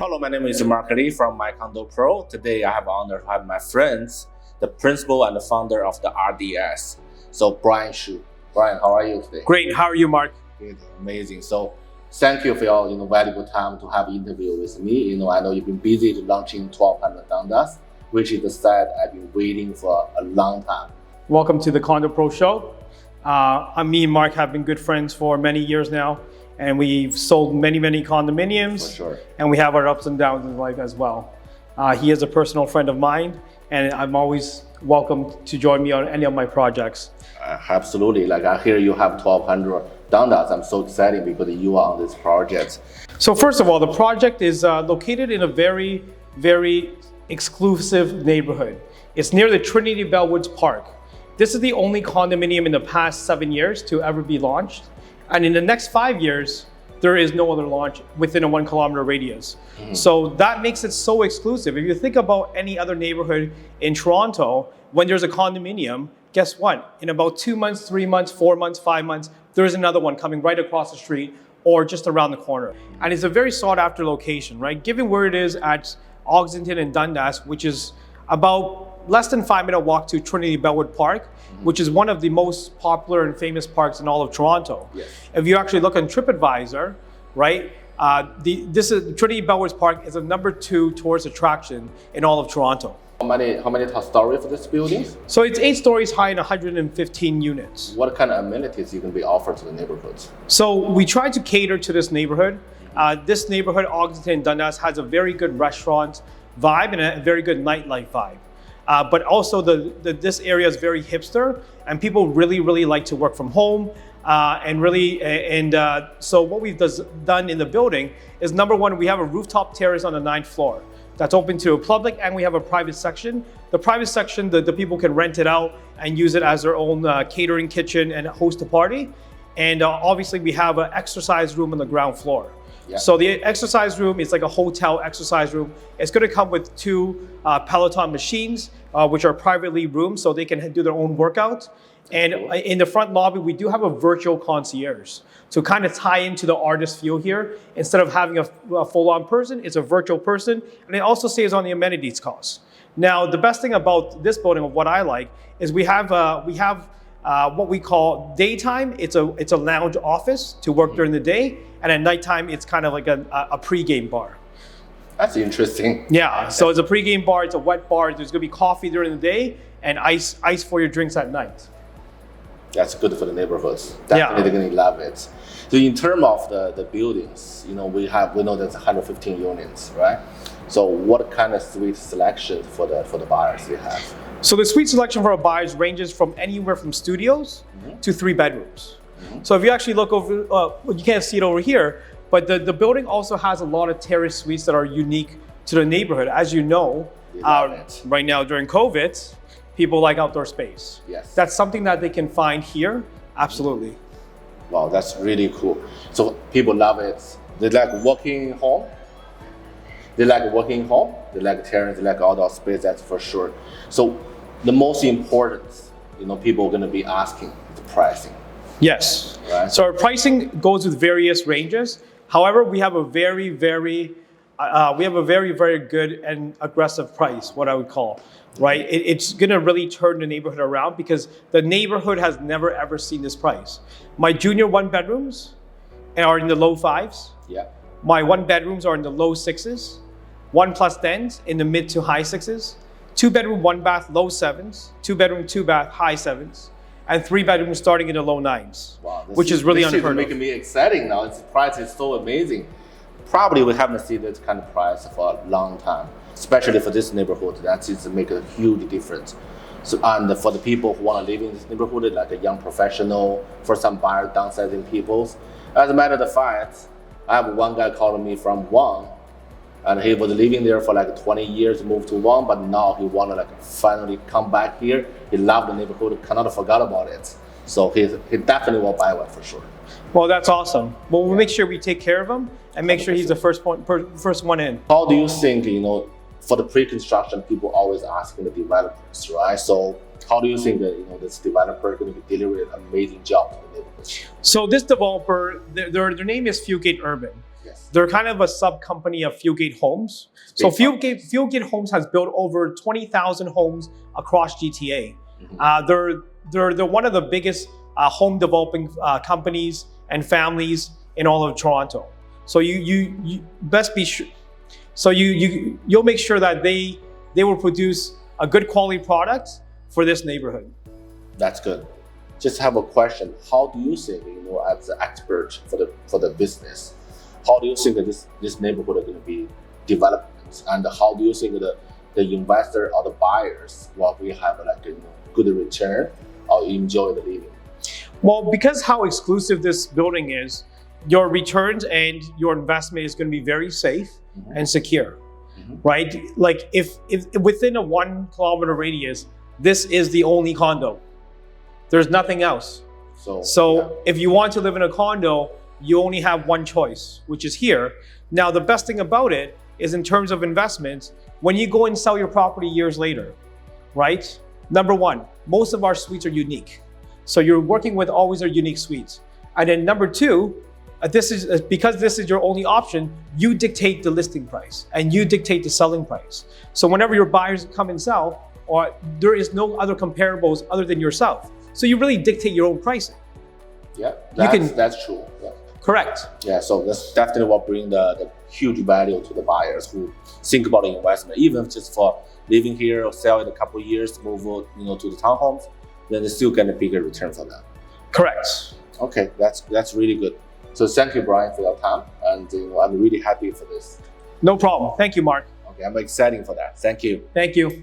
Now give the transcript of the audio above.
Hello, my name is Mark Lee from MyCondoPro. Today I have the honor to have my friends, the principal and the founder of the RDS. So Brian Shu. Brian, how are you today? Great. How are you, Mark? Good, amazing. So thank you for your valuable time to have an interview with me. I know you've been busy to launching 1200 Dundas, which is the site I've been waiting for a long time. Welcome to the Condo Pro show. Me and Mark have been good friends for many years now, and we've sold many condominiums. For sure. And we have our ups and downs in life as well. He is a personal friend of mine, and I'm always welcome to join me on any of my projects. Absolutely. Like I hear you have 1200 Dundas. I'm so excited because you are on this project. So first of all, the project is located in a very exclusive neighborhood. It's near the Trinity Bellwoods Park. This is the only condominium in the past 7 years to ever be launched. And in the next 5 years, there is no other launch within a 1 kilometer radius. So that makes it so exclusive. If you think about any other neighborhood in Toronto, when there's a condominium, guess what? In about 2 months, 3 months, 4 months, 5 months, there's another one coming right across the street or just around the corner. And it's a very sought after location, right? Given where it is at Oxington and Dundas, which is about less than 5-minute walk to Trinity Bellwood Park, which is one of the most popular and famous parks in all of Toronto. Yes. If you actually look on TripAdvisor, right, Trinity Bellwoods Park is a #2 tourist attraction in all of Toronto. How many stories for this building? So it's 8 stories high and 115 units. What kind of amenities you can be offered to the neighborhoods? So we try to cater to this neighborhood. This neighborhood, Oxington and Dundas, has a very good restaurant vibe and a very good nightlife vibe. But also this area is very hipster, and people really like to work from home. So what we've done in the building is, number one, we have a rooftop terrace on the 9th floor that's open to the public, and we have a private section. The private section, the people can rent it out and use it as their own catering kitchen and host a party. And obviously we have an exercise room on the ground floor. Yeah. So the exercise room is like a hotel exercise room. It's going to come with 2 Peloton machines, which are privately roomed, so they can do their own workout. And in the front lobby, we do have a virtual concierge to kind of tie into the artist feel here. Instead of having a full-on person, it's a virtual person, and it also saves on the amenities costs. Now, the best thing about this building, of what I like, is we have what we call daytime. It's a lounge office to work during the day, and at nighttime it's kind of like a pre-game bar. That's interesting. Yeah, so it's a pre-game bar. It's a wet bar. There's gonna be coffee during the day and ice for your drinks at night. That's good for the neighborhoods. Definitely they're gonna love it. So in terms of the buildings, we know there's 115 units, right? So what kind of suite selection for the buyers they have? So the suite selection for our buyers ranges from anywhere from studios to 3 bedrooms. So if you actually look over, you can't see it over here, but the building also has a lot of terrace suites that are unique to the neighborhood. As you know, right now during COVID, people like outdoor space. Yes. That's something that they can find here. Absolutely. Wow, that's really cool. So people love it. They like walking home. They like terrace, they like outdoor space, that's for sure. So the most important, people are going to be asking the pricing. Yes. Right? So our pricing goes with various ranges. However, we have a very good and aggressive price, what I would call, right? It's going to really turn the neighborhood around, because the neighborhood has never ever seen this price. My junior 1 bedrooms are in the low 5s. Yeah. My 1 bedrooms are in the low 6s. 1+ dens in the mid to high 6s. 2 bedroom, 1 bath, low 7s. 2 bedroom, 2 bath, high 7s. And 3 bedrooms starting in the low 9s. Wow, which is really unheard of. This is making me exciting now. The price is so amazing. Probably we haven't seen this kind of price for a long time, especially for this neighborhood. That is make a huge difference. So, and for the people who want to live in this neighborhood, like a young professional, for some buyer downsizing people. As a matter of fact, I have one guy calling me from One, and he was living there for like 20 years, moved to One, but now he want to finally come back here. He loved the neighborhood, cannot forget about it. So he definitely will buy one for sure. Well, that's awesome. Well, we'll make sure we take care of him and make sure he's the first one in. How do you think, for the pre-construction, people always asking the developers, right? So how do you think that this developer going to be delivering an amazing job to the neighborhood? So this developer, their name is Fieldgate Urban. Yes. They're kind of a sub company of Fieldgate Homes. So Fieldgate Homes has built over 20,000 homes across GTA. They're one of the biggest home developing companies and families in all of Toronto. So you best be sure. So you'll make sure that they will produce a good quality product for this neighborhood. That's good. Just have a question. How do you think, as an expert for the business, how do you think that this neighborhood is going to be developed, and how do you think the investor or the buyers will we have like good return or enjoy the living? Well, because how exclusive this building is, your returns and your investment is going to be very safe and secure, right? Like if within a 1 kilometer radius, this is the only condo. There's nothing else. So if you want to live in a condo, you only have one choice, which is here. Now, the best thing about it is in terms of investments, when you go and sell your property years later, right? Number one, most of our suites are unique. So you're working with always our unique suites. And then number two, because this is your only option, you dictate the listing price and you dictate the selling price. So whenever your buyers come and sell, or there is no other comparables other than yourself. So you really dictate your own pricing. Yeah, that's true. Yeah. Correct. Yeah, so that's definitely what bring the huge value to the buyers who think about the investment, even just for living here or sell in a couple of years, move to the townhomes, then they still get a bigger return for them. Correct. Okay, that's really good. So thank you, Brian, for your time, and I'm really happy for this. No problem. Thank you, Mark. Okay, I'm excited for that. Thank you. Thank you.